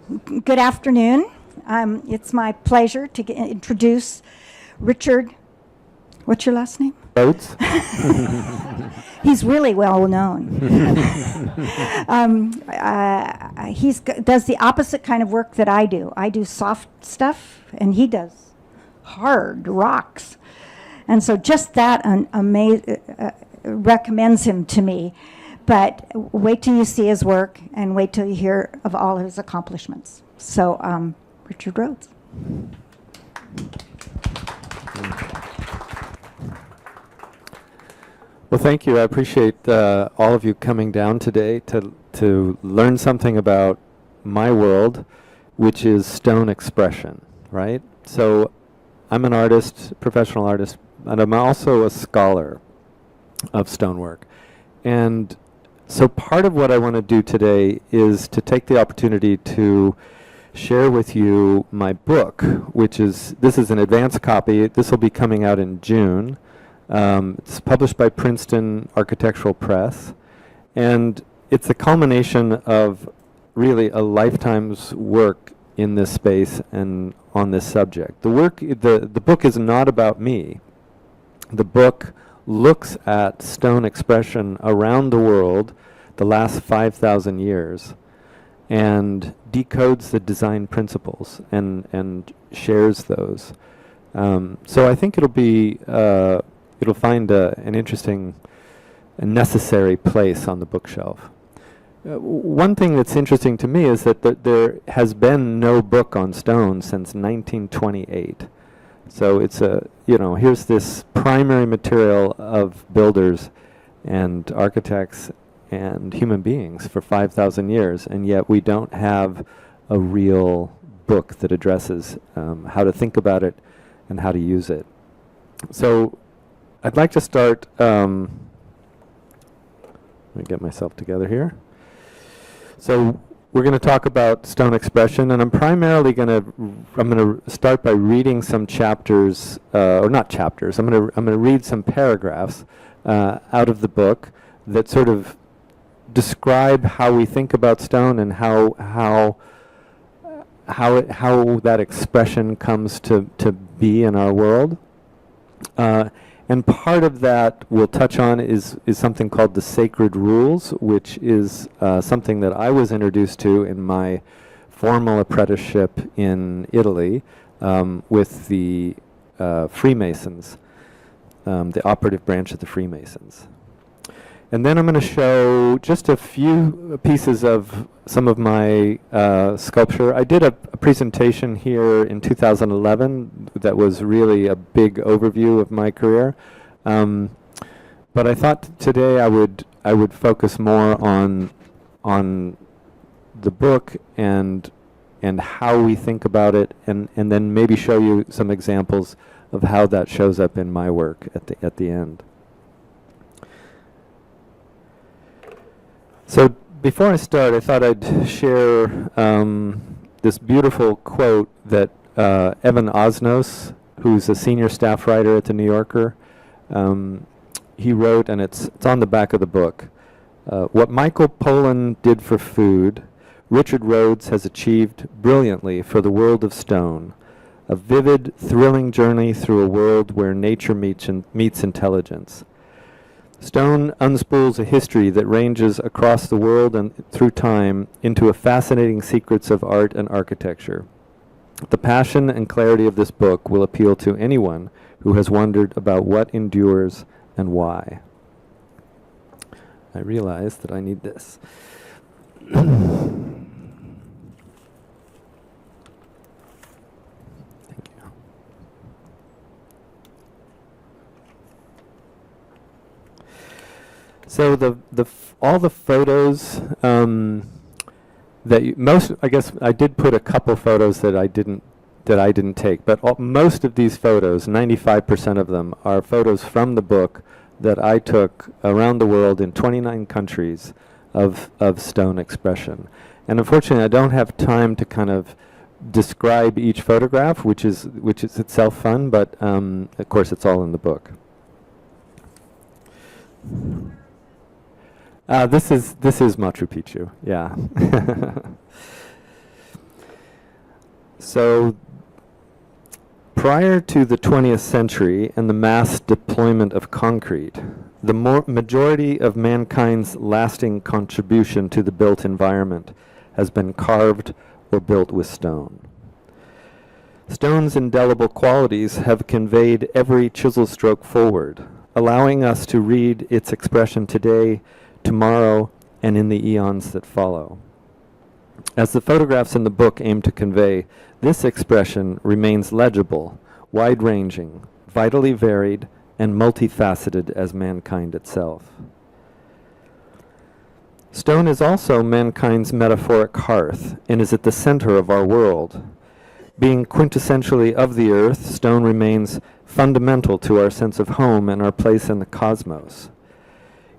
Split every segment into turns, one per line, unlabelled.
Good afternoon. It's my pleasure to introduce Richard. What's your last name?
Rhodes.
He's really well known. He does the opposite kind of work that I do. I do soft stuff, and he does hard rocks. And so just that recommends him to me. But wait till you see his work, and wait till you hear of all his accomplishments. So, Richard Rhodes.
Well, thank you. I appreciate all of you coming down today to learn something about my world, which is stone expression, right? So I'm an artist, professional artist, and I'm also a scholar of stonework. And so part of what I want to do today is to take the opportunity to share with you my book, this is an advance copy. This will be coming out in June. It's published by Princeton Architectural Press, and it's a culmination of really a lifetime's work in this space and on this subject. The book is not about me. The book looks at stone expression around the world the last 5,000 years and decodes the design principles and shares those. So I think it'll find an interesting and necessary place on the bookshelf. One thing that's interesting to me is that there has been no book on stone since 1928. So it's here's this primary material of builders and architects and human beings for 5,000 years, and yet we don't have a real book that addresses how to think about it and how to use it. So I'd like to start, let me get myself together here. So we're going to talk about stone expression, and I'm going to start by reading some chapters, or not chapters. I'm going to read some paragraphs out of the book that sort of describe how we think about stone and how that expression comes to be in our world. And part of that we'll touch on is something called the sacred rules, which is something that I was introduced to in my formal apprenticeship in Italy with the Freemasons, the operative branch of the Freemasons. And then I'm going to show just a few pieces of some of my sculpture. I did a presentation here in 2011 that was really a big overview of my career. But I thought today I would focus more on the book and how we think about it, and then maybe show you some examples of how that shows up in my work at the end. So before I start, I thought I'd share this beautiful quote that Evan Osnos, who's a senior staff writer at The New Yorker, he wrote, and it's on the back of the book. What Michael Pollan did for food, Richard Rhodes has achieved brilliantly for the world of stone. A vivid, thrilling journey through a world where nature meets intelligence. Stone unspools a history that ranges across the world and through time into a fascinating secrets of art and architecture. The passion and clarity of this book will appeal to anyone who has wondered about what endures and why. I realize that I need this. So all the photos I guess I did put a couple photos that I didn't take, but most of these photos, 95% of them, are photos from the book that I took around the world in 29 countries of stone expression. And unfortunately, I don't have time to kind of describe each photograph, which is itself fun, but of course it's all in the book. This is Machu Picchu, yeah. So prior to the 20th century and the mass deployment of concrete, the majority of mankind's lasting contribution to the built environment has been carved or built with stone. Stone's indelible qualities have conveyed every chisel stroke forward, allowing us to read its expression today, tomorrow, and in the eons that follow. As the photographs in the book aim to convey, this expression remains legible, wide-ranging, vitally varied, and multifaceted as mankind itself. Stone is also mankind's metaphoric hearth and is at the center of our world. Being quintessentially of the earth, stone remains fundamental to our sense of home and our place in the cosmos.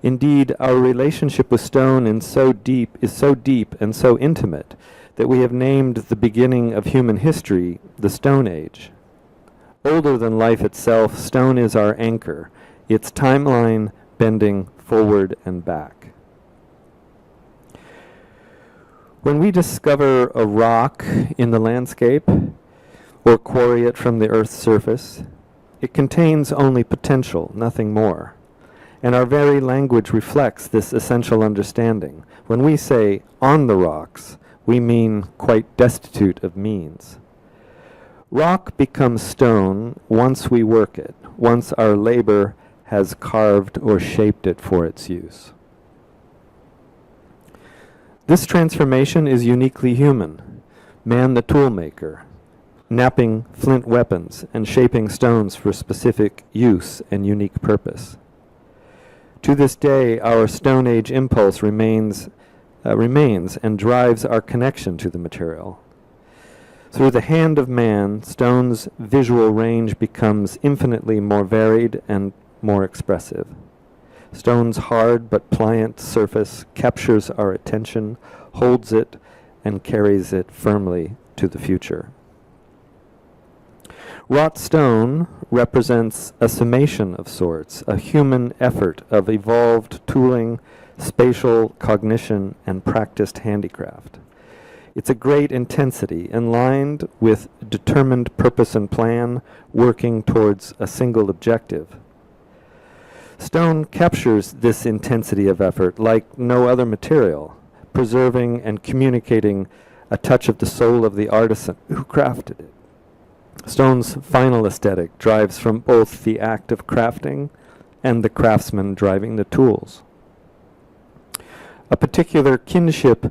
Indeed, our relationship with stone is so deep and so intimate that we have named the beginning of human history the Stone Age. Older than life itself, stone is our anchor, its timeline bending forward and back. When we discover a rock in the landscape or quarry it from the Earth's surface, it contains only potential, nothing more. And our very language reflects this essential understanding. When we say on the rocks, we mean quite destitute of means. Rock becomes stone once we work it, once our labor has carved or shaped it for its use. This transformation is uniquely human. Man the toolmaker, knapping flint weapons and shaping stones for specific use and unique purpose. To this day, our Stone Age impulse remains and drives our connection to the material. Through the hand of man, stone's visual range becomes infinitely more varied and more expressive. Stone's hard but pliant surface captures our attention, holds it, and carries it firmly to the future. Wrought stone represents a summation of sorts, a human effort of evolved tooling, spatial cognition, and practiced handicraft. It's a great intensity, enlined with determined purpose and plan, working towards a single objective. Stone captures this intensity of effort like no other material, preserving and communicating a touch of the soul of the artisan who crafted it. Stone's final aesthetic drives from both the act of crafting and the craftsman driving the tools. A particular kinship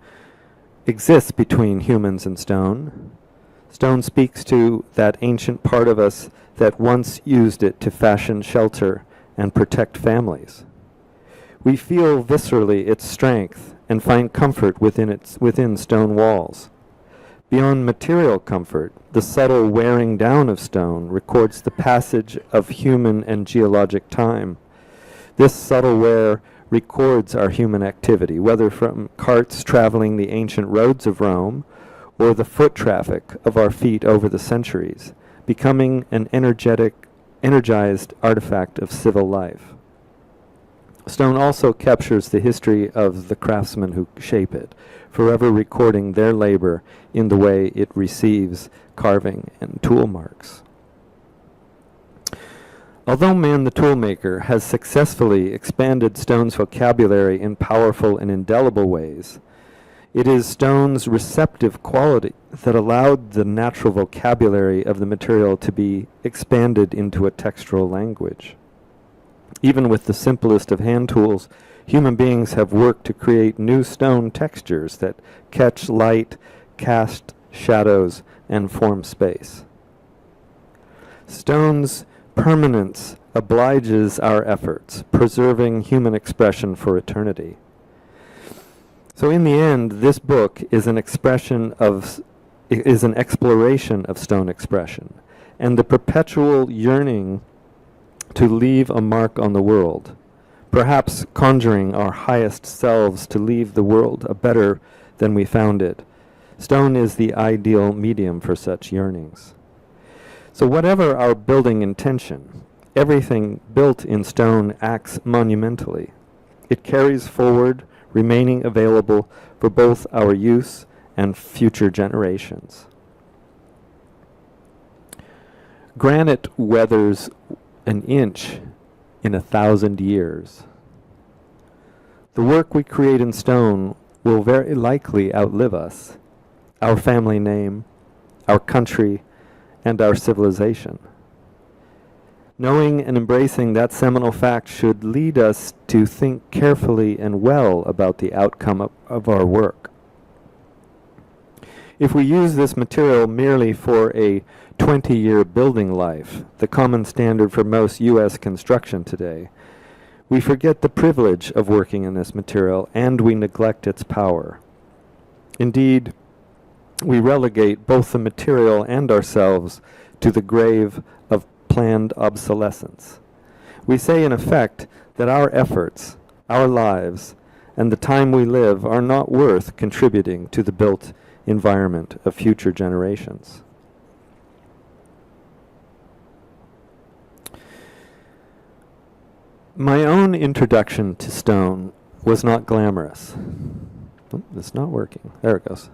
exists between humans and stone. Stone speaks to that ancient part of us that once used it to fashion shelter and protect families. We feel viscerally its strength and find comfort within stone walls. Beyond material comfort, the subtle wearing down of stone records the passage of human and geologic time. This subtle wear records our human activity, whether from carts traveling the ancient roads of Rome or the foot traffic of our feet over the centuries, becoming an energized artifact of civil life. Stone also captures the history of the craftsmen who shape it, forever recording their labor in the way it receives carving and tool marks. Although man the toolmaker has successfully expanded stone's vocabulary in powerful and indelible ways, it is stone's receptive quality that allowed the natural vocabulary of the material to be expanded into a textural language. Even with the simplest of hand tools, human beings have worked to create new stone textures that catch light, cast shadows, and form space. Stone's permanence obliges our efforts, preserving human expression for eternity. So in the end, this book is an exploration of stone expression, and the perpetual yearning to leave a mark on the world, perhaps conjuring our highest selves to leave the world a better than we found it. Stone is the ideal medium for such yearnings. So whatever our building intention, everything built in stone acts monumentally. It carries forward, remaining available for both our use and future generations. Granite weathers an inch in 1,000 years. The work we create in stone will very likely outlive us, our family name, our country, and our civilization. Knowing and embracing that seminal fact should lead us to think carefully and well about the outcome of our work. If we use this material merely for a 20-year building life, the common standard for most U.S. construction today, we forget the privilege of working in this material and we neglect its power. Indeed, we relegate both the material and ourselves to the grave of planned obsolescence. We say in effect that our efforts, our lives, and the time we live are not worth contributing to the built environment of future generations. My own introduction to stone was not glamorous. Oh, it's not working. There it goes.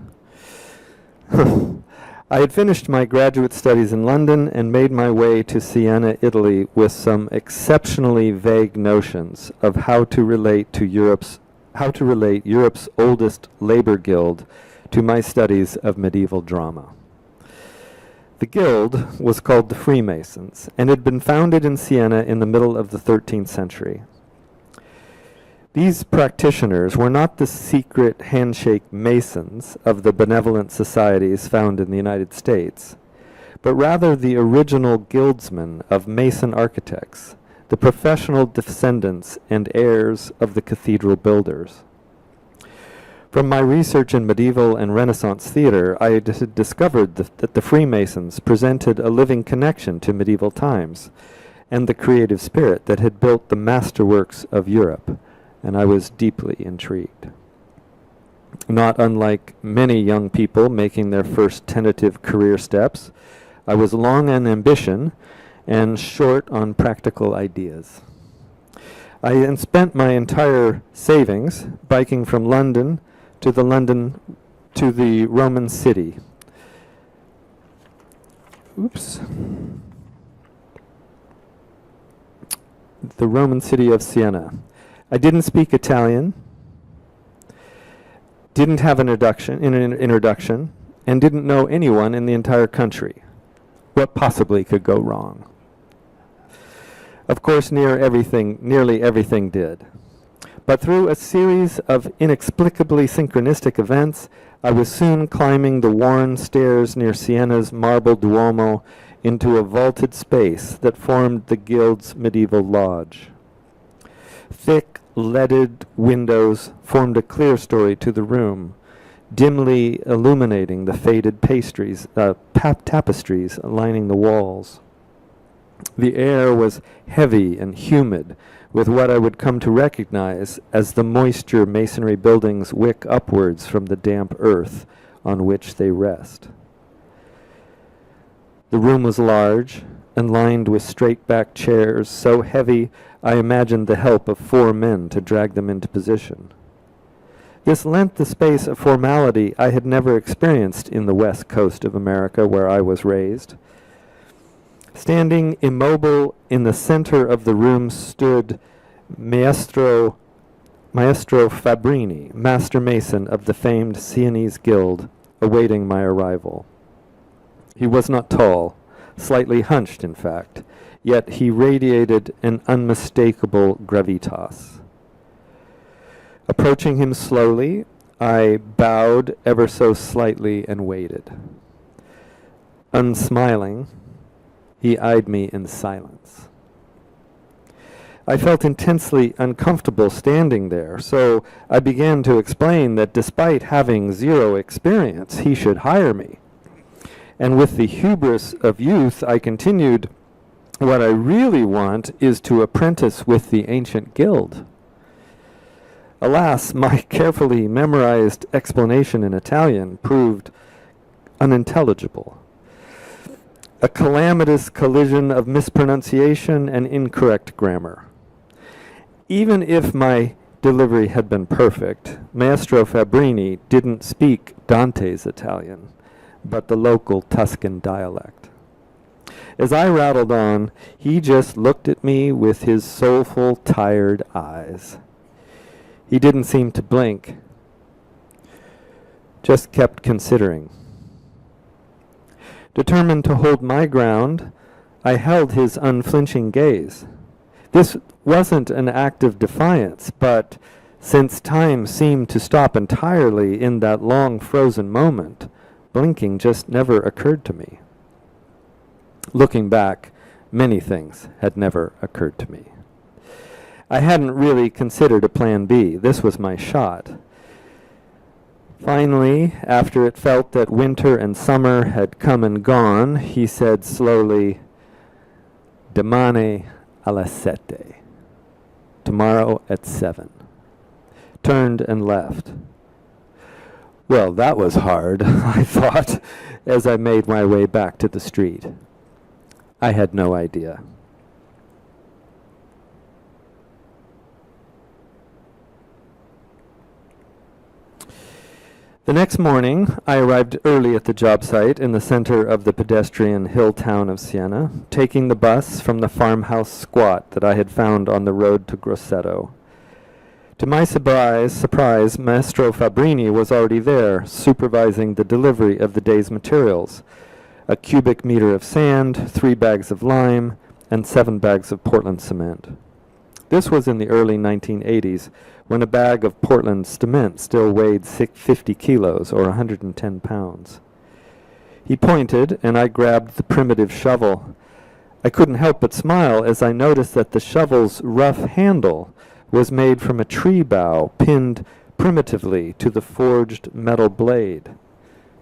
I had finished my graduate studies in London and made my way to Siena, Italy, with some exceptionally vague notions of how to relate Europe's oldest labor guild to my studies of medieval drama. The guild was called the Freemasons and had been founded in Siena in the middle of the 13th century. These practitioners were not the secret handshake masons of the benevolent societies found in the United States, but rather the original guildsmen of Mason architects, the professional descendants and heirs of the cathedral builders. From my research in medieval and Renaissance theater, I had discovered that the Freemasons presented a living connection to medieval times and the creative spirit that had built the masterworks of Europe, and I was deeply intrigued. Not unlike many young people making their first tentative career steps, I was long on ambition and short on practical ideas. I then spent my entire savings biking from London to the Roman city. The Roman city of Siena. I didn't speak Italian, didn't have an introduction, and didn't know anyone in the entire country. What possibly could go wrong? Of course, nearly everything did. But through a series of inexplicably synchronistic events, I was soon climbing the worn stairs near Siena's marble Duomo into a vaulted space that formed the guild's medieval lodge. Thick, leaded windows formed a clerestory to the room, dimly illuminating the faded tapestries lining the walls. The air was heavy and humid, with what I would come to recognize as the moisture masonry buildings wick upwards from the damp earth on which they rest. The room was large and lined with straight-backed chairs so heavy I imagined the help of 4 men to drag them into position. This lent the space a formality I had never experienced in the west coast of America where I was raised. Standing immobile in the center of the room stood Maestro Fabbrini, master mason of the famed Sienese Guild, awaiting my arrival. He was not tall, slightly hunched in fact, yet he radiated an unmistakable gravitas. Approaching him slowly, I bowed ever so slightly and waited. Unsmiling, he eyed me in silence. I felt intensely uncomfortable standing there, so I began to explain that despite having 0 experience, he should hire me. And with the hubris of youth, I continued, "What I really want is to apprentice with the ancient guild." Alas, my carefully memorized explanation in Italian proved unintelligible. A calamitous collision of mispronunciation and incorrect grammar. Even if my delivery had been perfect, Maestro Fabbrini didn't speak Dante's Italian, but the local Tuscan dialect. As I rattled on, he just looked at me with his soulful, tired eyes. He didn't seem to blink, just kept considering. Determined to hold my ground, I held his unflinching gaze. This wasn't an act of defiance, but since time seemed to stop entirely in that long frozen moment, blinking just never occurred to me. Looking back, many things had never occurred to me. I hadn't really considered a plan B. This was my shot. Finally, after it felt that winter and summer had come and gone, he said slowly, "Domani alle sette." Tomorrow at 7. Turned and left. Well, that was hard, I thought, as I made my way back to the street. I had no idea. The next morning, I arrived early at the job site in the center of the pedestrian hill town of Siena, taking the bus from the farmhouse squat that I had found on the road to Grosseto. To my surprise, Maestro Fabbrini was already there, supervising the delivery of the day's materials: a cubic meter of sand, 3 bags of lime, and 7 bags of Portland cement. This was in the early 1980s, when a bag of Portland cement still weighed 50 kilos, or 110 pounds. He pointed, and I grabbed the primitive shovel. I couldn't help but smile as I noticed that the shovel's rough handle was made from a tree bough pinned primitively to the forged metal blade.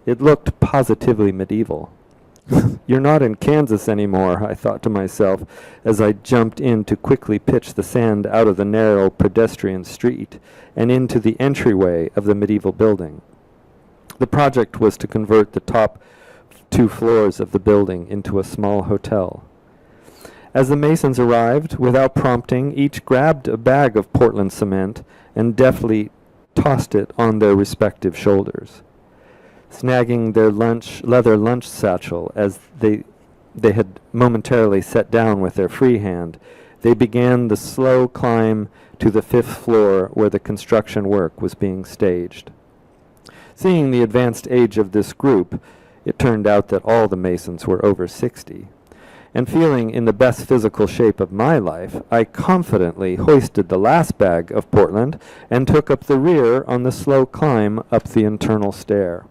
It looked positively medieval. You're not in Kansas anymore, I thought to myself as I jumped in to quickly pitch the sand out of the narrow pedestrian street and into the entryway of the medieval building. The project was to convert the top 2 floors of the building into a small hotel. As the masons arrived, without prompting, each grabbed a bag of Portland cement and deftly tossed it on their respective shoulders. Snagging their leather lunch satchel as they had momentarily set down with their free hand, they began the slow climb to the 5th floor where the construction work was being staged. Seeing the advanced age of this group, it turned out that all the masons were over 60. And feeling in the best physical shape of my life, I confidently hoisted the last bag of Portland and took up the rear on the slow climb up the internal stair.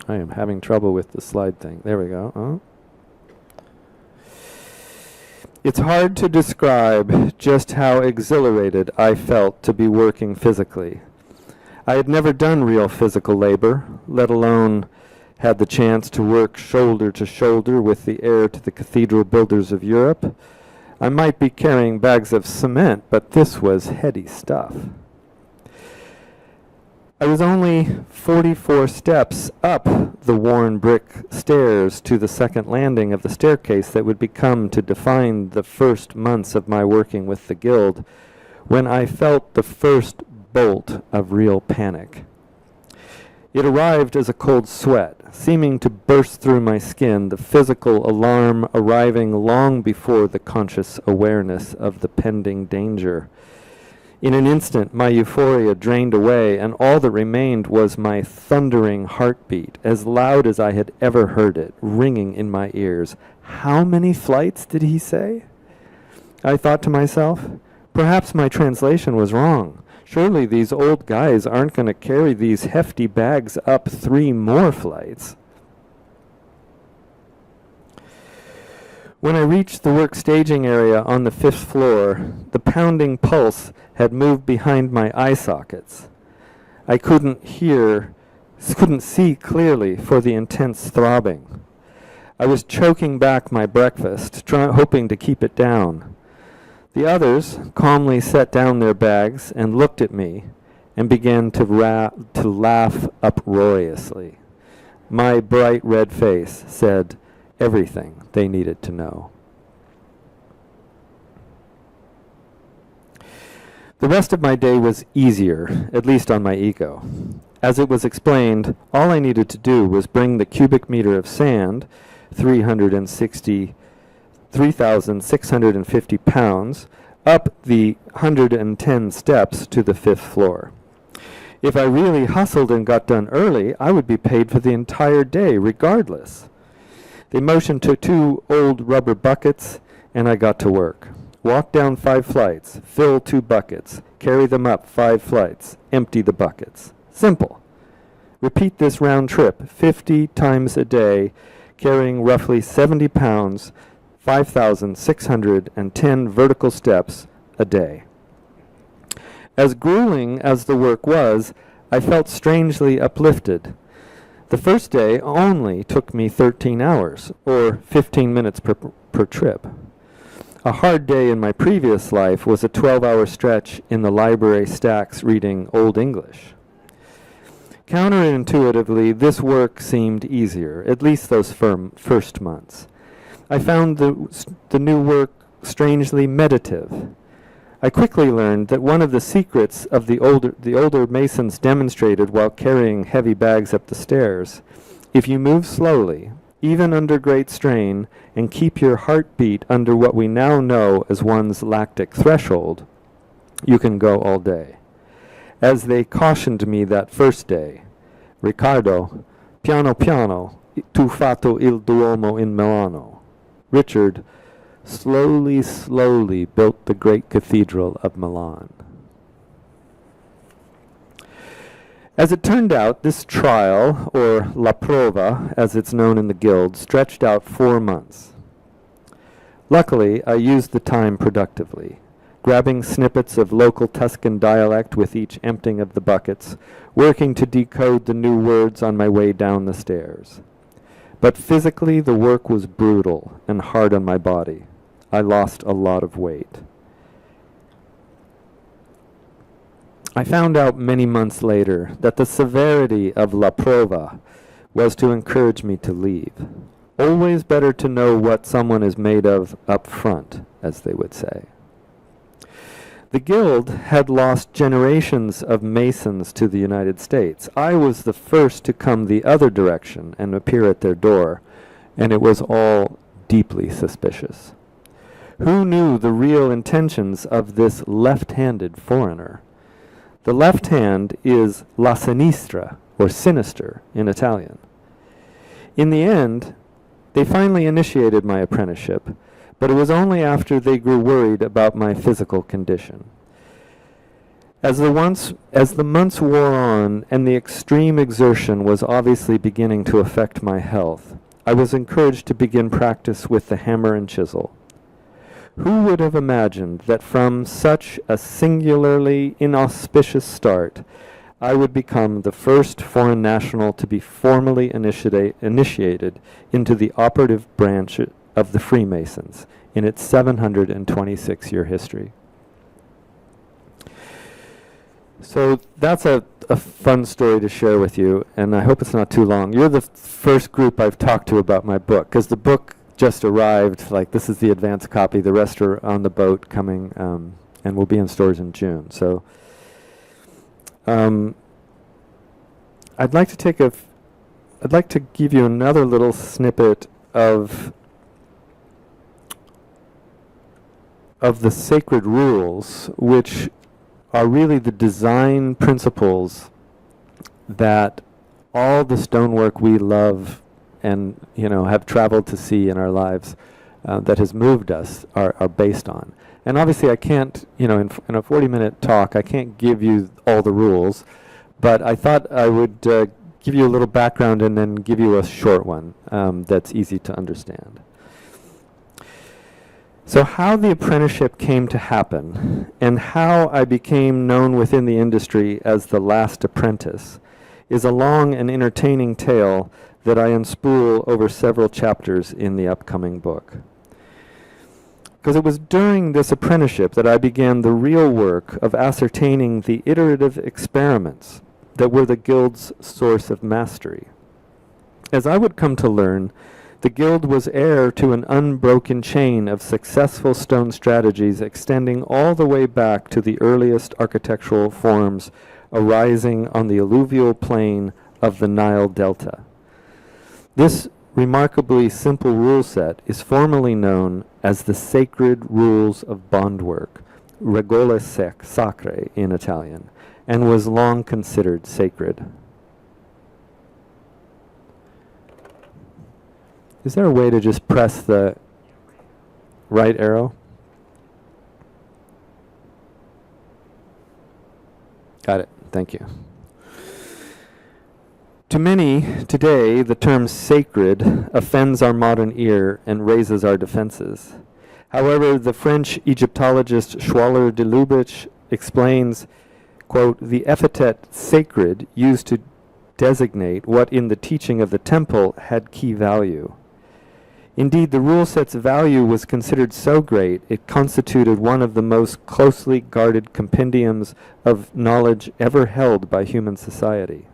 I am having trouble with the slide thing. There we go. Oh. It's hard to describe just how exhilarated I felt to be working physically. I had never done real physical labor, let alone had the chance to work shoulder to shoulder with the heir to the cathedral builders of Europe. I might be carrying bags of cement, but this was heady stuff. I was only 44 steps up the worn brick stairs to the second landing of the staircase that would become to define the first months of my working with the guild, when I felt the first bolt of real panic. It arrived as a cold sweat, seeming to burst through my skin, the physical alarm arriving long before the conscious awareness of the pending danger. In an instant, my euphoria drained away, and all that remained was my thundering heartbeat, as loud as I had ever heard it, ringing in my ears. How many flights did he say? I thought to myself, perhaps my translation was wrong. Surely these old guys aren't going to carry these hefty bags up 3 more flights. When I reached the work staging area on the 5th floor, the pounding pulse had moved behind my eye sockets. I couldn't see clearly for the intense throbbing. I was choking back my breakfast, hoping to keep it down. The others calmly set down their bags and looked at me and began to laugh uproariously. My bright red face said everything they needed to know. The rest of my day was easier, at least on my ego. As it was explained, all I needed to do was bring the cubic meter of sand, 3,650 pounds up the 110 steps to the 5th floor. If I really hustled and got done early, I would be paid for the entire day regardless. They motioned to 2 old rubber buckets, and I got to work. Walk down 5 flights, fill 2 buckets, carry them up 5 flights, empty the buckets. Simple. Repeat this round trip 50 times a day, carrying roughly 70 pounds, 5,610 vertical steps a day. As grueling as the work was, I felt strangely uplifted. The first day only took me 13 hours, or 15 minutes per trip. A hard day in my previous life was a 12-hour stretch in the library stacks reading Old English. Counterintuitively, this work seemed easier, at least those first months. I found the new work strangely meditative. I quickly learned that one of the secrets of the older masons demonstrated while carrying heavy bags up the stairs, if you move slowly, even under great strain, and keep your heartbeat under what we now know as one's lactic threshold, you can go all day. As they cautioned me that first day, Riccardo, piano piano, tu fatto il Duomo in Milano. Richard, slowly, slowly built the great cathedral of Milan. As it turned out, this trial, or la prova, as it's known in the guild, stretched out 4 months. Luckily, I used the time productively, grabbing snippets of local Tuscan dialect with each emptying of the buckets, working to decode the new words on my way down the stairs. But physically, the work was brutal and hard on my body. I lost a lot of weight. I found out many months later that the severity of la prova was to encourage me to leave. Always better to know what someone is made of up front, as they would say. The guild had lost generations of masons to the United States. I was the first to come the other direction and appear at their door, and it was all deeply suspicious. Who knew the real intentions of this left-handed foreigner? The left hand is la sinistra, or sinister, in Italian. In the end, they finally initiated my apprenticeship, but it was only after they grew worried about my physical condition. As the months wore on and the extreme exertion was obviously beginning to affect my health, I was encouraged to begin practice with the hammer and chisel. Who would have imagined that from such a singularly inauspicious start, I would become the first foreign national to be formally initiated into the operative branch of the Freemasons in its 726-year history. So that's a fun story to share with you, and I hope it's not too long. You're the first group I've talked to about my book, because the book just arrived. Like, this is the advance copy. The rest are on the boat coming, and will be in stores in June. So I'd like to give you another little snippet of the sacred rules, which are really the design principles that all the stonework we love and have traveled to see in our lives that has moved us are based on. And obviously I can't, in a 40-minute talk, I can't give you all the rules, but I thought I would give you a little background and then give you a short one that's easy to understand. So how the apprenticeship came to happen and how I became known within the industry as the last apprentice is a long and entertaining tale that I unspool over several chapters in the upcoming book. Because it was during this apprenticeship that I began the real work of ascertaining the iterative experiments that were the guild's source of mastery. As I would come to learn, the guild was heir to an unbroken chain of successful stone strategies extending all the way back to the earliest architectural forms arising on the alluvial plain of the Nile Delta. This remarkably simple rule set is formally known as the Sacred Rules of Bondwork, regole sacre in Italian, and was long considered sacred. Is there a way to just press the right arrow? Got it. Thank you. To many, today, the term sacred offends our modern ear and raises our defenses. However, the French Egyptologist Schwaller de Lubitsch explains, quote, the epithet sacred used to designate what in the teaching of the temple had key value. Indeed, the rule set's value was considered so great it constituted one of the most closely guarded compendiums of knowledge ever held by human society.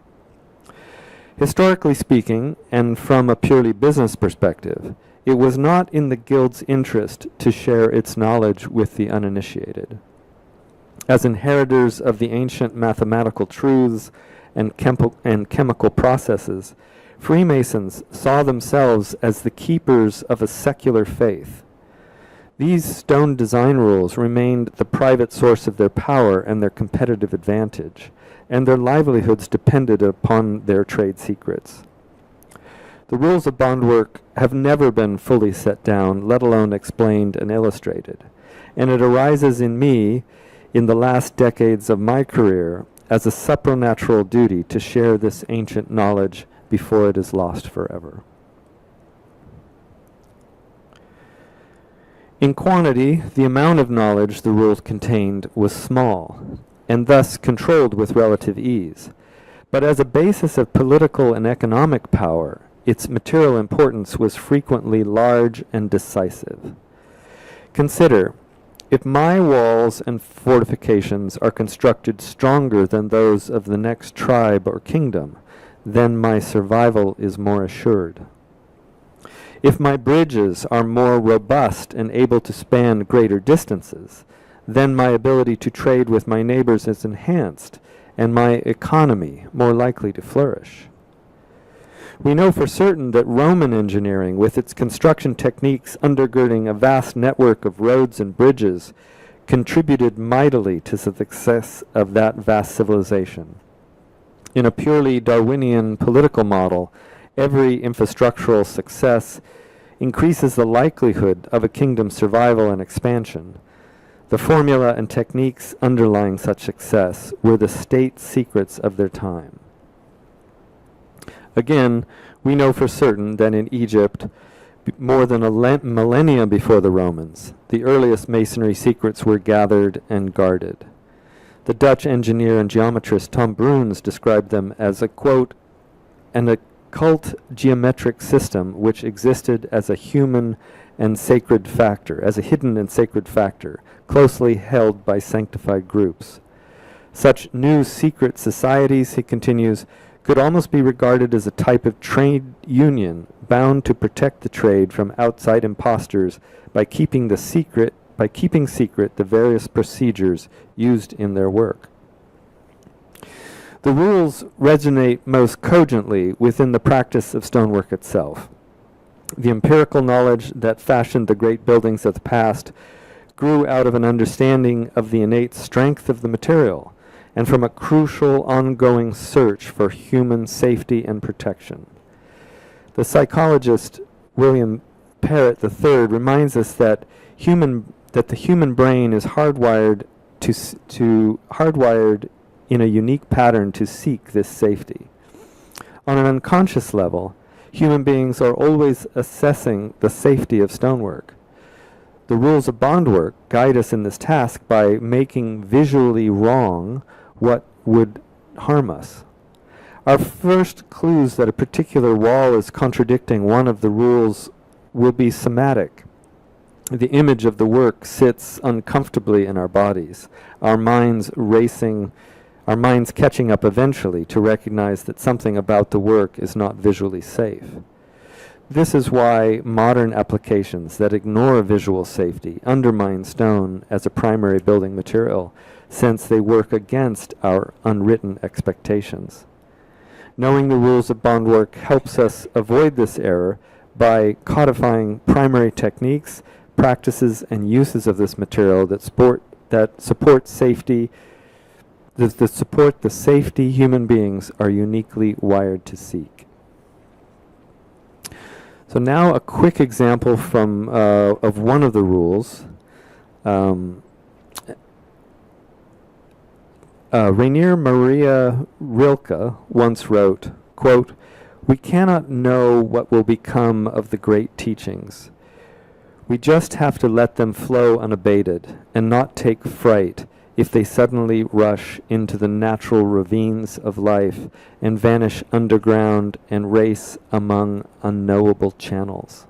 Historically speaking, and from a purely business perspective, it was not in the guild's interest to share its knowledge with the uninitiated. As inheritors of the ancient mathematical truths and chemical processes, Freemasons saw themselves as the keepers of a secular faith. These stone design rules remained the private source of their power and their competitive advantage, and their livelihoods depended upon their trade secrets. The rules of bondwork have never been fully set down, let alone explained and illustrated, and it arises in me, in the last decades of my career, as a supernatural duty to share this ancient knowledge before it is lost forever. In quantity, the amount of knowledge the rules contained was small, and thus controlled with relative ease. But as a basis of political and economic power, its material importance was frequently large and decisive. Consider, if my walls and fortifications are constructed stronger than those of the next tribe or kingdom, then my survival is more assured. If my bridges are more robust and able to span greater distances, then my ability to trade with my neighbors is enhanced, and my economy more likely to flourish. We know for certain that Roman engineering, with its construction techniques undergirding a vast network of roads and bridges, contributed mightily to the success of that vast civilization. In a purely Darwinian political model, every infrastructural success increases the likelihood of a kingdom's survival and expansion. The formula and techniques underlying such success were the state secrets of their time. Again, we know for certain that in Egypt, more than a millennia before the Romans, the earliest masonry secrets were gathered and guarded. The Dutch engineer and geometrist Tom Bruns described them as a, quote, an occult geometric system which existed as a human and sacred factor, as a hidden and sacred factor, closely held by sanctified groups. Such new secret societies, he continues, could almost be regarded as a type of trade union bound to protect the trade from outside impostors by keeping secret the various procedures used in their work. The rules resonate most cogently within the practice of stonework itself. The empirical knowledge that fashioned the great buildings of the past grew out of an understanding of the innate strength of the material and from a crucial ongoing search for human safety and protection. The psychologist William Parrott III reminds us that the human brain is hardwired in a unique pattern to seek this safety. On an unconscious level, human beings are always assessing the safety of stonework. The rules of bondwork guide us in this task by making visually wrong what would harm us. Our first clues that a particular wall is contradicting one of the rules will be somatic. The image of the work sits uncomfortably in our bodies, our minds catching up eventually to recognize that something about the work is not visually safe. This is why modern applications that ignore visual safety undermine stone as a primary building material, since they work against our unwritten expectations. Knowing the rules of bondwork helps us avoid this error by codifying primary techniques, practices, and uses of this material that support safety, that support the safety human beings are uniquely wired to seek. So now a quick example from of one of the rules. Rainier Maria Rilke once wrote, quote, "We cannot know what will become of the great teachings. We just have to let them flow unabated and not take fright if they suddenly rush into the natural ravines of life and vanish underground and race among unknowable channels."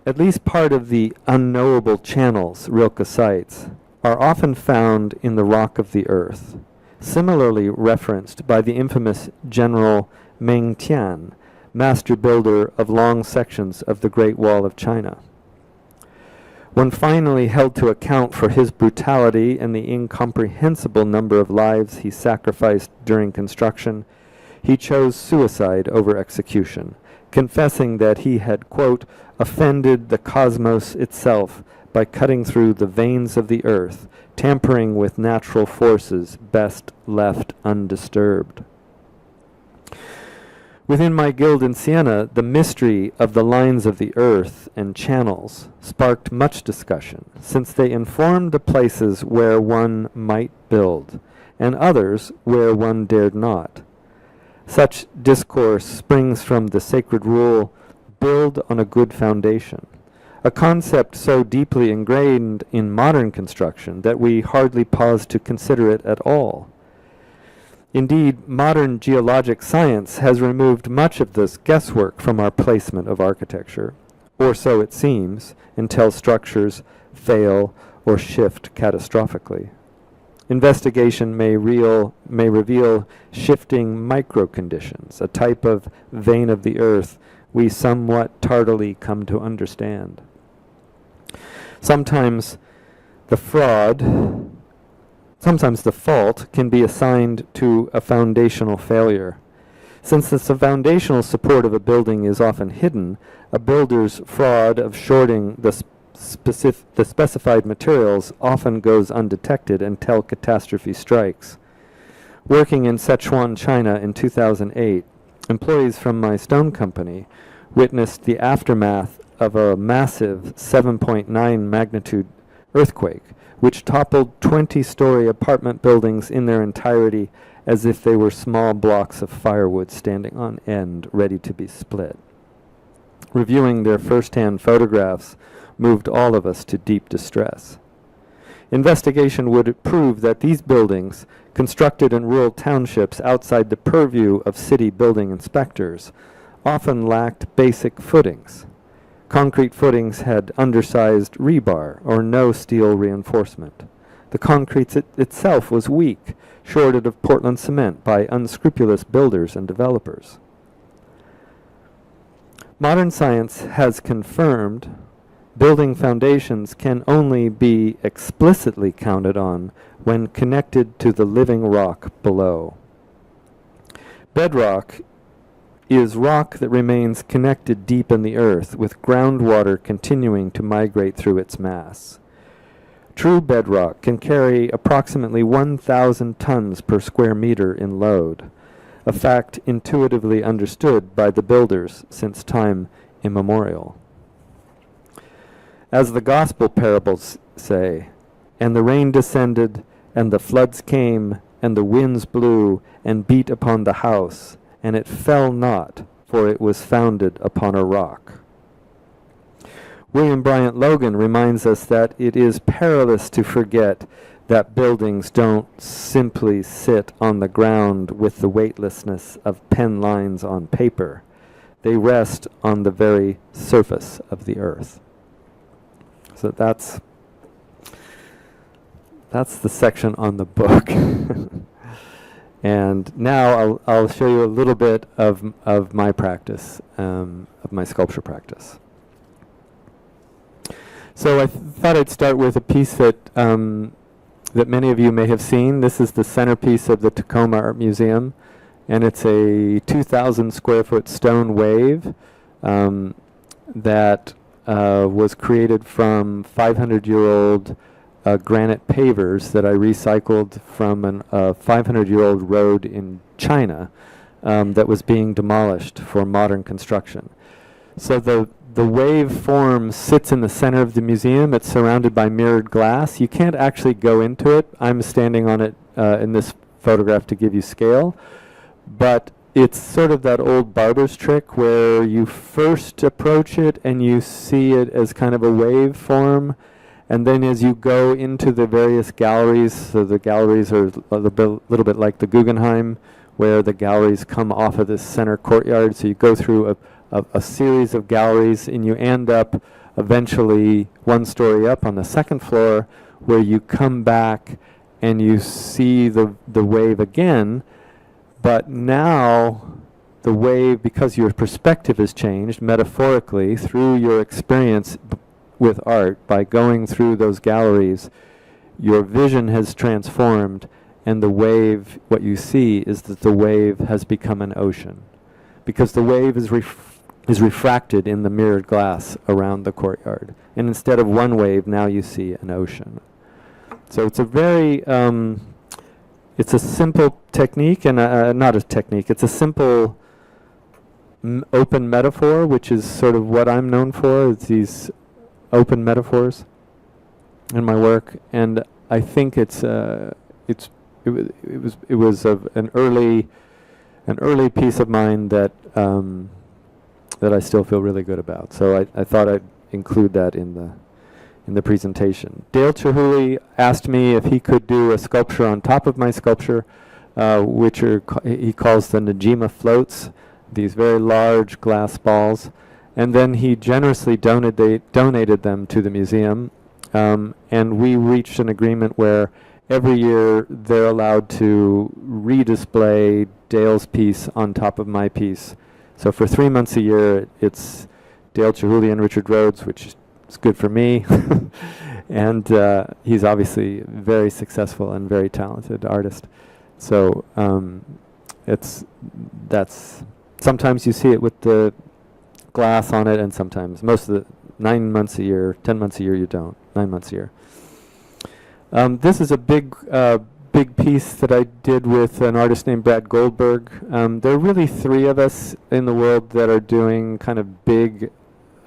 At least part of the unknowable channels Rilke cites are often found in the rock of the earth, similarly referenced by the infamous General Meng Tian, master builder of long sections of the Great Wall of China. When finally held to account for his brutality and the incomprehensible number of lives he sacrificed during construction, he chose suicide over execution, confessing that he had, quote, "offended the cosmos itself by cutting through the veins of the earth, tampering with natural forces best left undisturbed." Within my guild in Siena, the mystery of the lines of the earth and channels sparked much discussion, since they informed the places where one might build, and others where one dared not. Such discourse springs from the sacred rule, "Build on a good foundation," a concept so deeply ingrained in modern construction that we hardly pause to consider it at all. Indeed, modern geologic science has removed much of this guesswork from our placement of architecture, or so it seems, until structures fail or shift catastrophically. Investigation may reveal shifting microconditions, a type of vein of the earth we somewhat tardily come to understand. Sometimes the fault can be assigned to a foundational failure. Since the foundational support of a building is often hidden, a builder's fraud of shorting the specified materials often goes undetected until catastrophe strikes. Working in Sichuan, China in 2008, employees from my stone company witnessed the aftermath of a massive 7.9 magnitude earthquake, which toppled 20-story apartment buildings in their entirety as if they were small blocks of firewood standing on end, ready to be split. Reviewing their first-hand photographs moved all of us to deep distress. Investigation would prove that these buildings, constructed in rural townships outside the purview of city building inspectors, often lacked basic footings. Concrete footings had undersized rebar or no steel reinforcement. The concrete itself was weak, shorted of Portland cement by unscrupulous builders and developers. Modern science has confirmed building foundations can only be explicitly counted on when connected to the living rock below. Bedrock is rock that remains connected deep in the earth, with groundwater continuing to migrate through its mass. True bedrock can carry approximately 1,000 tons per square meter in load, a fact intuitively understood by the builders since time immemorial. As the gospel parables say, "And the rain descended, and the floods came, and the winds blew, and beat upon the house, and it fell not, for it was founded upon a rock." William Bryant Logan reminds us that it is perilous to forget that buildings don't simply sit on the ground with the weightlessness of pen lines on paper. They rest on the very surface of the earth. So that's the section on the book. And now I'll show you a little bit of my practice, of my sculpture practice. So I thought I'd start with a piece that that many of you may have seen. This is the centerpiece of the Tacoma Art Museum. and it's a 2,000 square foot stone wave that was created from 500-year-old granite pavers that I recycled from a 500-year-old road in China that was being demolished for modern construction. So the wave form sits in the center of the museum. It's surrounded by mirrored glass. You can't actually go into it. I'm standing on it in this photograph to give you scale. But it's sort of that old barber's trick where you first approach it and you see it as kind of a wave form. And then as you go into the various galleries, so the galleries are a little bit like the Guggenheim, where the galleries come off of this center courtyard. So you go through a series of galleries, and you end up eventually one story up on the second floor, where you come back and you see the wave again. But now the wave, because your perspective has changed metaphorically through your experience with art, by going through those galleries, your vision has transformed, and the wave, what you see is that the wave has become an ocean, because the wave is refracted in the mirrored glass around the courtyard. And instead of one wave, now you see an ocean. So it's a very, it's a simple technique, and not a technique, it's a simple open metaphor, which is sort of what I'm known for, is these open metaphors in my work. And I think it was an early piece of mine that I still feel really good about. So I thought I'd include that in the presentation. Dale Chihuly asked me if he could do a sculpture on top of my sculpture, which he calls the Najima floats, these very large glass balls. And then he generously donated them to the museum. And we reached an agreement where every year they're allowed to redisplay Dale's piece on top of my piece. So for 3 months a year, it's Dale Chihuly and Richard Rhodes, which is good for me. And he's obviously very successful and very talented artist. So that's sometimes you see it with the glass on it, and sometimes, most of the 9 months a year, 10 months a year, you don't. 9 months a year. This is a big piece that I did with an artist named Brad Goldberg. There are really 3 of us in the world that are doing kind of big,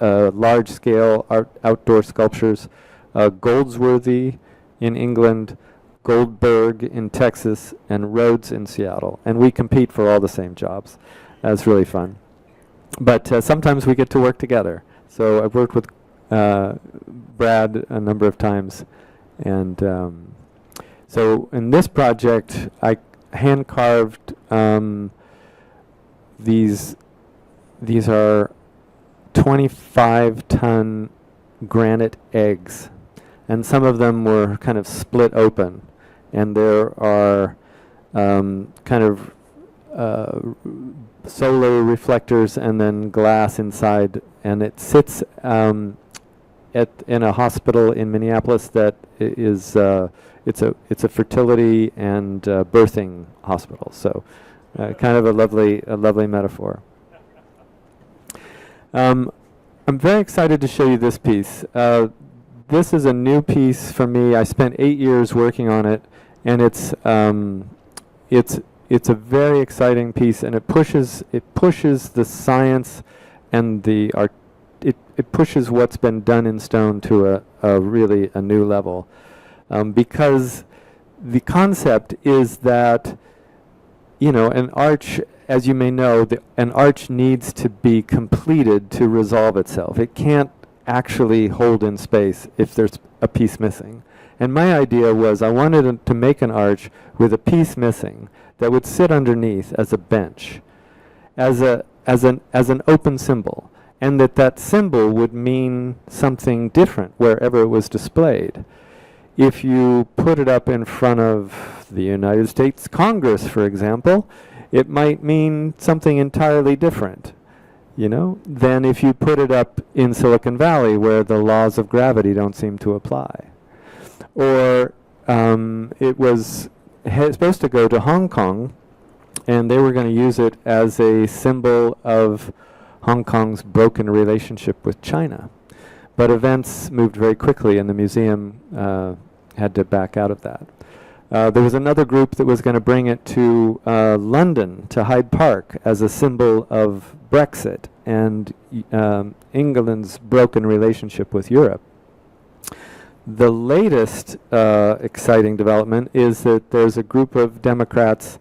large-scale outdoor sculptures. Goldsworthy in England, Goldberg in Texas, and Rhodes in Seattle. And we compete for all the same jobs. That's really fun. But sometimes we get to work together. So I've worked with Brad a number of times. And so in this project, I hand-carved these are 25-ton granite eggs. And some of them were kind of split open. And there are kind of solar reflectors and then glass inside. And it sits in a hospital in Minneapolis that is it's a fertility and birthing hospital. So kind of a lovely metaphor. I'm very excited to show you this piece. This is a new piece for me. I spent 8 years working on it, and it's a very exciting piece, and it pushes the science and the art. It pushes what's been done in stone to a really new level, because the concept is that, you know, an arch, as you may know, an arch needs to be completed to resolve itself. It can't actually hold in space if there's a piece missing. And my idea was I wanted to make an arch with a piece missing that would sit underneath as a bench, as an open symbol, and that symbol would mean something different wherever it was displayed. If you put it up in front of the United States Congress, for example, it might mean something entirely different, you know, than if you put it up in Silicon Valley, where the laws of gravity don't seem to apply. Or it was supposed to go to Hong Kong, and they were going to use it as a symbol of Hong Kong's broken relationship with China. But events moved very quickly, and the museum had to back out of that. There was another group that was going to bring it to London, to Hyde Park, as a symbol of Brexit and England's broken relationship with Europe. The latest exciting development is that there's a group of Democrats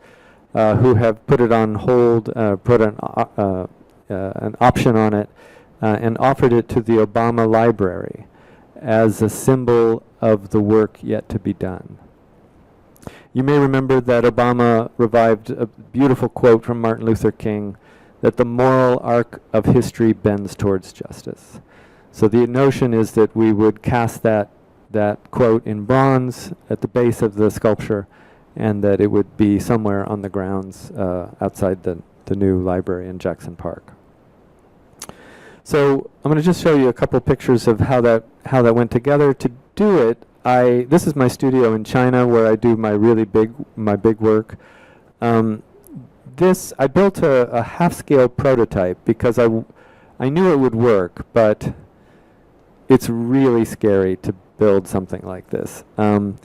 who have put it on hold, put an option on it, and offered it to the Obama Library as a symbol of the work yet to be done. You may remember that Obama revived a beautiful quote from Martin Luther King, that the moral arc of history bends towards justice. So the notion is that we would cast that quote in bronze at the base of the sculpture, and that it would be somewhere on the grounds outside the new library in Jackson Park. So I'm going to just show you a couple pictures of how that went together. To do it, this is my studio in China where I do my big work. I built a half-scale prototype because I knew it would work, but it's really scary to build something like this. And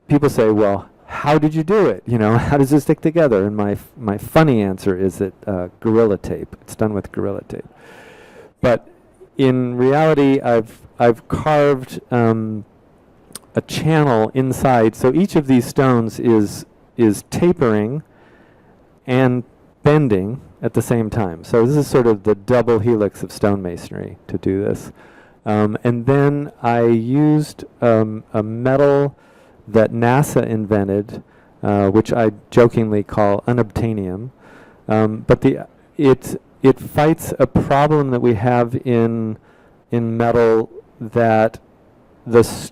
people say, well, how did you do it? You know, how does it stick together? And my funny answer is that Gorilla Tape. It's done with Gorilla Tape. But in reality, I've carved a channel inside. So each of these stones is tapering and bending at the same time. So this is sort of the double helix of stonemasonry to do this. And then I used a metal that NASA invented, which I jokingly call unobtainium. But it fights a problem that we have in metal, that the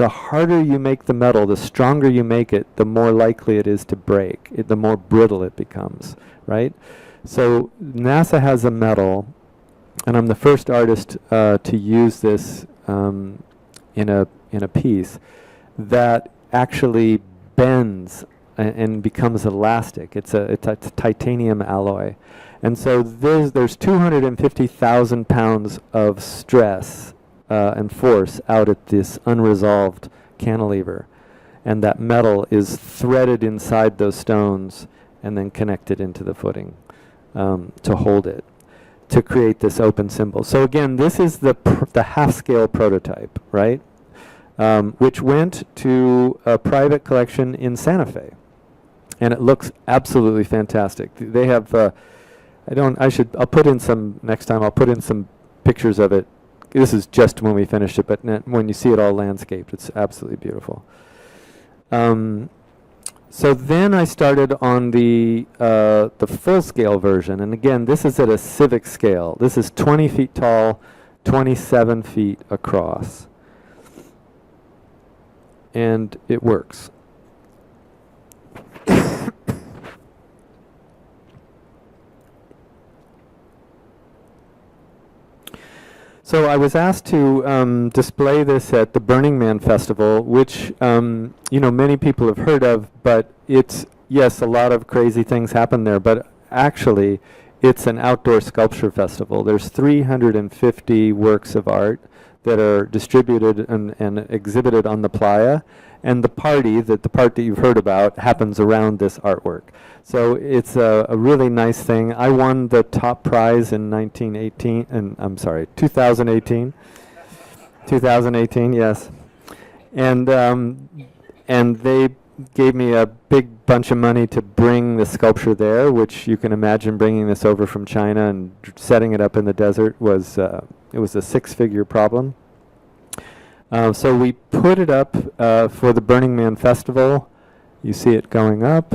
harder you make the metal, the stronger you make it, the more likely it is to break, the more brittle it becomes, right? So NASA has a metal, and I'm the first artist to use this in a piece that actually bends and becomes elastic. It's a titanium alloy. And so there's 250,000 pounds of stress and force out at this unresolved cantilever. And that metal is threaded inside those stones and then connected into the footing to hold it, to create this open symbol. So again, this is the half-scale prototype, right? Which went to a private collection in Santa Fe. And it looks absolutely fantastic. They have, I'll put in some, next time I'll put in some pictures of it. This is just when we finished it, but when you see it all landscaped, it's absolutely beautiful. So then I started on the full-scale version, and again, this is at a civic scale. This is 20 feet tall, 27 feet across. And it works. So I was asked to display this at the Burning Man Festival, which many people have heard of, but it's, yes, a lot of crazy things happen there, but actually it's an outdoor sculpture festival. There's 350 works of art that are distributed and exhibited on the playa, and the part that you've heard about happens around this artwork. So it's a really nice thing. I won the top prize in 2018. 2018, yes. And they gave me a big bunch of money to bring the sculpture there, which you can imagine bringing this over from China and setting it up in the desert was it was a six-figure problem. So we put it up for the Burning Man Festival. You see it going up.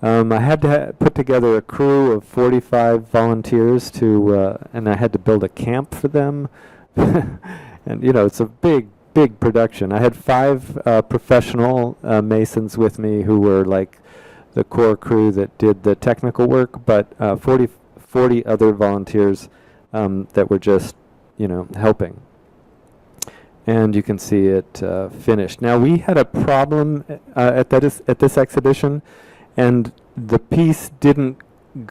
I had to put together a crew of 45 volunteers and I had to build a camp for them. And it's a big production. I had 5 professional masons with me who were like the core crew that did the technical work, but 40 other volunteers that were just helping. and you can see it finished. Now, we had a problem at this exhibition, and the piece didn't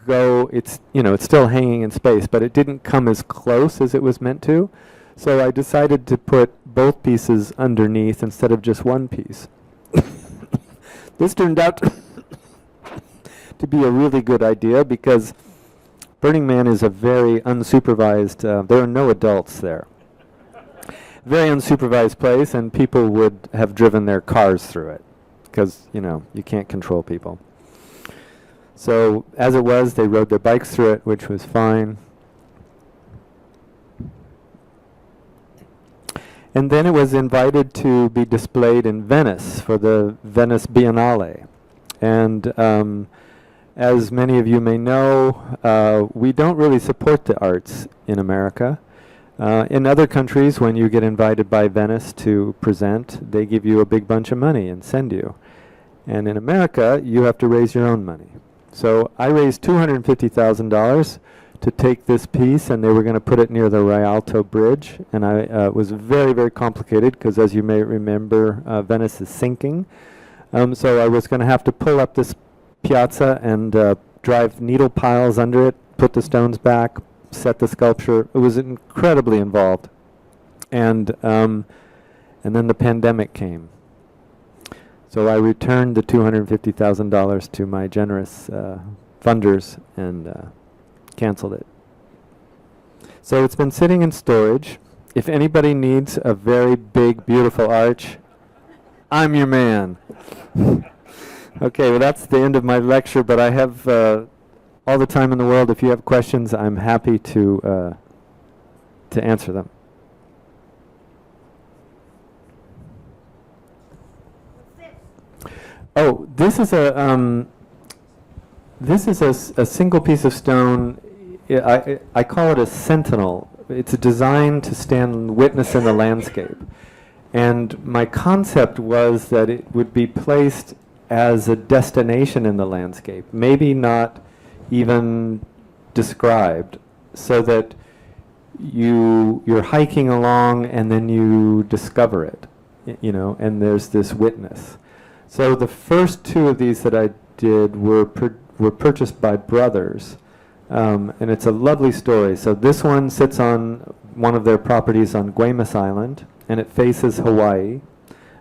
go, it's still hanging in space, but it didn't come as close as it was meant to. So I decided to put both pieces underneath instead of just one piece. This turned out to be a really good idea because Burning Man is a very unsupervised, there are no adults there. Very unsupervised place, and people would have driven their cars through it because, you can't control people. So as it was, they rode their bikes through it, which was fine. And then it was invited to be displayed in Venice for the Venice Biennale. And as many of you may know, we don't really support the arts in America. In other countries, when you get invited by Venice to present, they give you a big bunch of money and send you. And in America, you have to raise your own money. So I raised $250,000 to take this piece, and they were going to put it near the Rialto Bridge. And it was very, very complicated because, as you may remember, Venice is sinking. So I was going to have to pull up this piazza and drive needle piles under it, put the stones back, set the sculpture. It was incredibly involved. And then the pandemic came. So I returned the $250,000 to my generous funders and canceled it. So it's been sitting in storage. If anybody needs a very big, beautiful arch, I'm your man. Okay, well that's the end of my lecture, but I have all the time in the world. If you have questions, I'm happy to answer them. Oh, this is a single piece of stone. I call it a sentinel. It's designed to stand witness in the landscape. And my concept was that it would be placed as a destination in the landscape, maybe not even described, so that you're hiking along and then you discover it, and there's this witness. So the first two of these that I did were purchased by brothers, and it's a lovely story. So this one sits on one of their properties on Guaymas Island, and it faces Hawaii.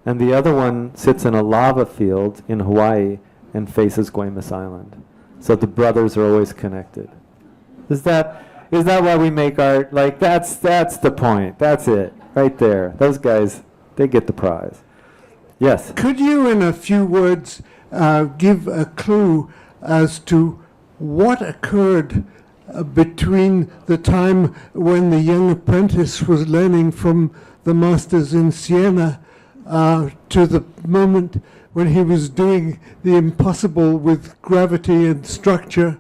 And the other one sits in a lava field in Hawaii and faces Guaymas Island. So the brothers are always connected. Is that why we make art? Like, that's the point. That's it, right there. Those guys, they get the prize. Yes?
Could you, in a few words, give a clue as to what occurred between the time when the young apprentice was learning from the masters in Siena to the moment when he was doing the impossible with gravity and structure,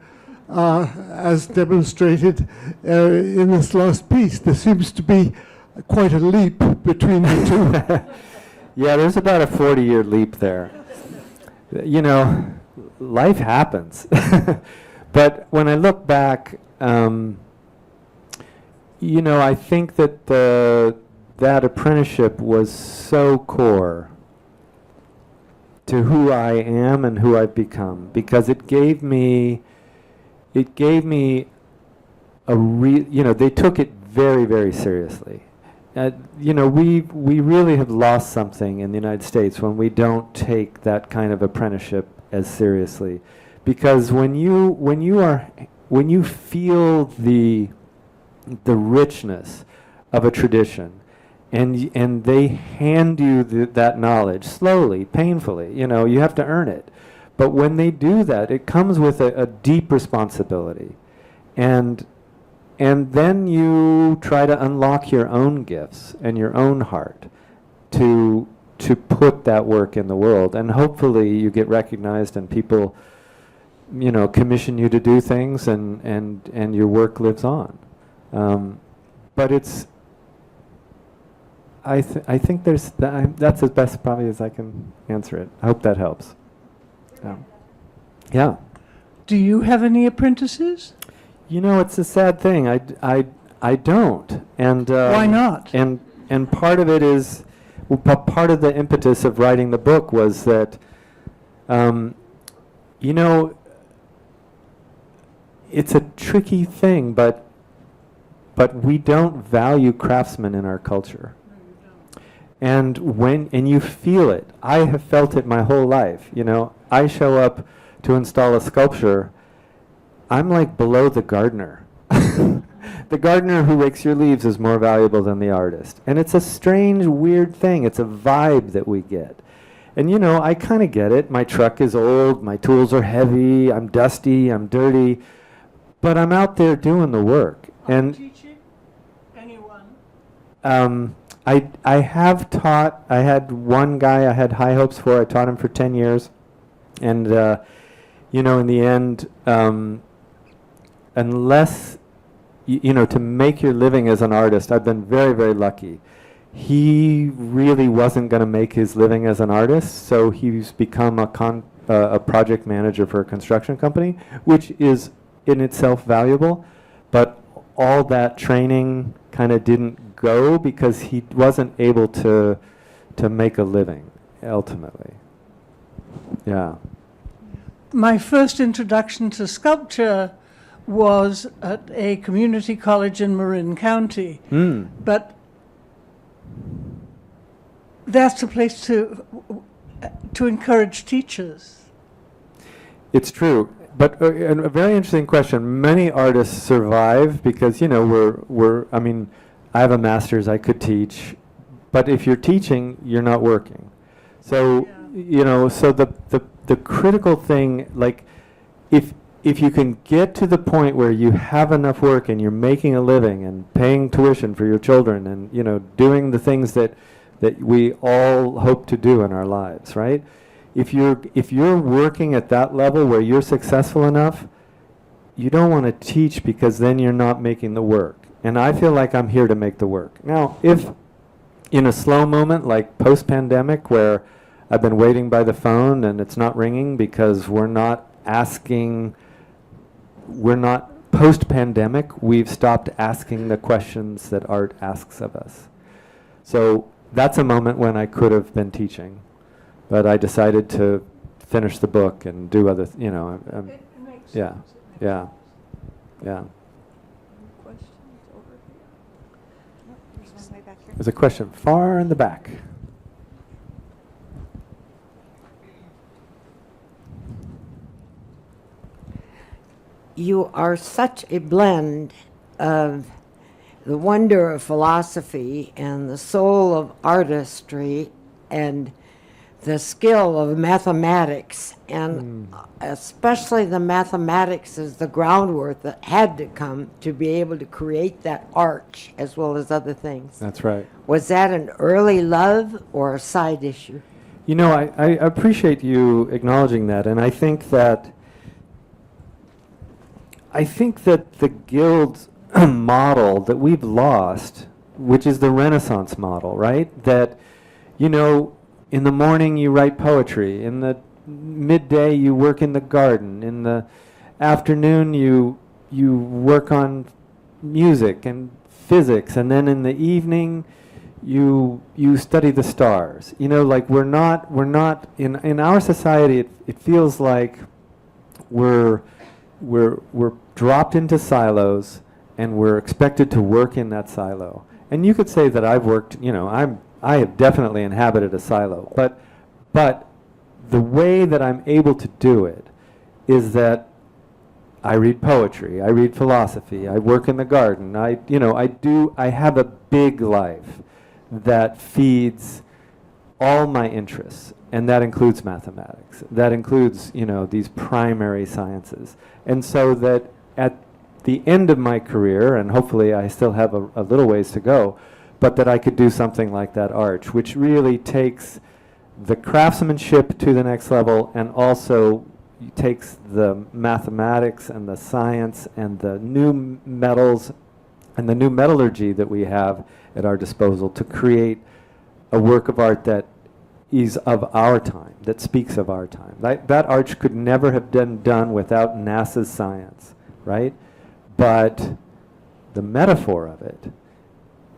as demonstrated in this last piece? There seems to be quite a leap between the two.
Yeah, there's about a 40-year leap there. Life happens. But when I look back, I think that that apprenticeship was so core to who I am and who I've become, because it gave me they took it very, very seriously. We really have lost something in the United States when we don't take that kind of apprenticeship as seriously, because when you feel the richness of a tradition, and they hand you that knowledge slowly, painfully, you have to earn it. But when they do that, it comes with a deep responsibility, and then you try to unlock your own gifts and your own heart to put that work in the world, and hopefully you get recognized and people, commission you to do things, and your work lives on. But it's, I think that's as best probably as I can answer it. I hope that helps. Yeah.
Do you have any apprentices?
It's a sad thing. I don't. And
why not?
And And part of it is, well, part of the impetus of writing the book was that, you know, it's a tricky thing, but we don't value craftsmen in our culture. And you feel it. I have felt it my whole life. You know, I show up to install a sculpture. I'm like below the gardener. The gardener who rakes your leaves is more valuable than the artist. And it's a strange, weird thing. It's a vibe that we get. And you know, I kind of get it. My truck is old, my tools are heavy, I'm dusty, I'm dirty, but I'm out there doing the work. And
teaching anyone?
I have taught. I had one guy I had high hopes for. I taught him for 10 years. And, you know, in the end, unless, you know, to make your living as an artist, I've been very, very lucky. He really wasn't going to make his living as an artist, so he's become a project manager for a construction company, which is in itself valuable, but all that training kind of didn't go because he wasn't able to make a living, ultimately. Yeah.
My first introduction to sculpture was at a community college in Marin County. But that's a place to encourage teachers.
It's true. But a very interesting question. Many artists survive because, you know, I mean, I have a master's, I could teach, but if you're teaching, you're not working. So, you know, so the critical thing, like, if you can get to the point where you have enough work and you're making a living and paying tuition for your children and, you know, doing the things that we all hope to do in our lives, right? If you're working at that level where you're successful enough, you don't want to teach because then you're not making the work. And I feel like I'm here to make the work. Now, if in a slow moment like post-pandemic where I've been waiting by the phone and it's not ringing because we're not post-pandemic, we've stopped asking the questions that art asks of us. So that's a moment when I could have been teaching. But I decided to finish the book and do other, you know.
It makes
Yeah,
sense.
yeah, yeah.
Questions over here? No, there's one way back here.
There's a question far in the back.
You are such a blend of the wonder of philosophy and the soul of artistry and the skill of mathematics, and especially the mathematics is the groundwork that had to come to be able to create that arch as well as other things.
That's right.
Was that an early love or a side issue?
You know, I appreciate you acknowledging that, and I think that the guild model that we've lost, which is the Renaissance model, right? That, you know, in the morning you write poetry, in the midday you work in the garden, in the afternoon you work on music and physics, and then in the evening you study the stars. You know, like we're not in our society it feels like we're dropped into silos and we're expected to work in that silo. And you could say that I've worked, you know, I have definitely inhabited a silo, but the way that I'm able to do it is that I read poetry, I read philosophy, I work in the garden, I have a big life that feeds all my interests, and that includes mathematics, that includes, you know, these primary sciences. And so that at the end of my career, and hopefully I still have a little ways to go, but that I could do something like that arch, which really takes the craftsmanship to the next level and also takes the mathematics and the science and the new metals and the new metallurgy that we have at our disposal to create a work of art that is of our time, that speaks of our time. That arch could never have been done without NASA's science, right? But the metaphor of it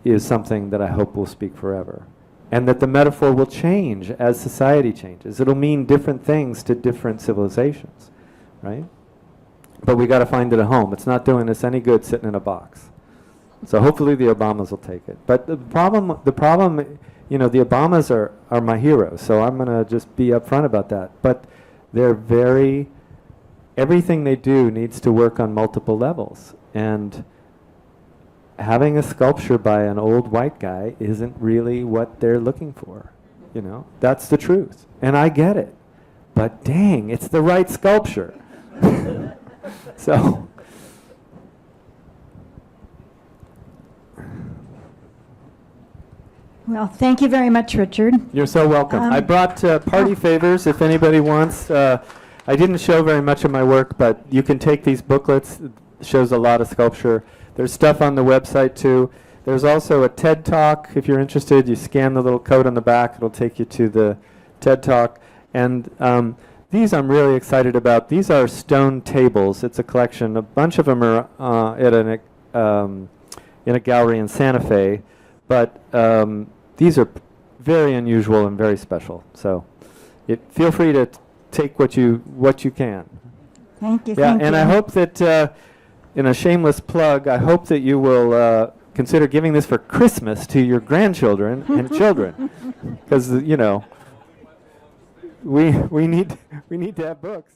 is something that I hope will speak forever. And that the metaphor will change as society changes. It'll mean different things to different civilizations, right? But we got to find it at home. It's not doing us any good sitting in a box. So hopefully the Obamas will take it. But the problem, you know, the Obamas are my heroes, so I'm going to just be upfront about that. But they're everything they do needs to work on multiple levels. And having a sculpture by an old white guy isn't really what they're looking for. You know, that's the truth. And I get it. But dang, it's the right sculpture. So.
Well, thank you very much, Richard.
You're so welcome. I brought party favors if anybody wants. I didn't show very much of my work, but you can take these booklets. It shows a lot of sculpture. There's stuff on the website too. There's also a TED Talk. If you're interested, you scan the little code on the back. It'll take you to the TED Talk. And these I'm really excited about. These are stone tables. It's a collection. A bunch of them are in a gallery in Santa Fe. But these are very unusual and very special. So feel free to take what you can.
Thank you.
Yeah,
thank
and
you.
I hope that, in a shameless plug, I hope that you will consider giving this for Christmas to your grandchildren and children, because you know we need to have books.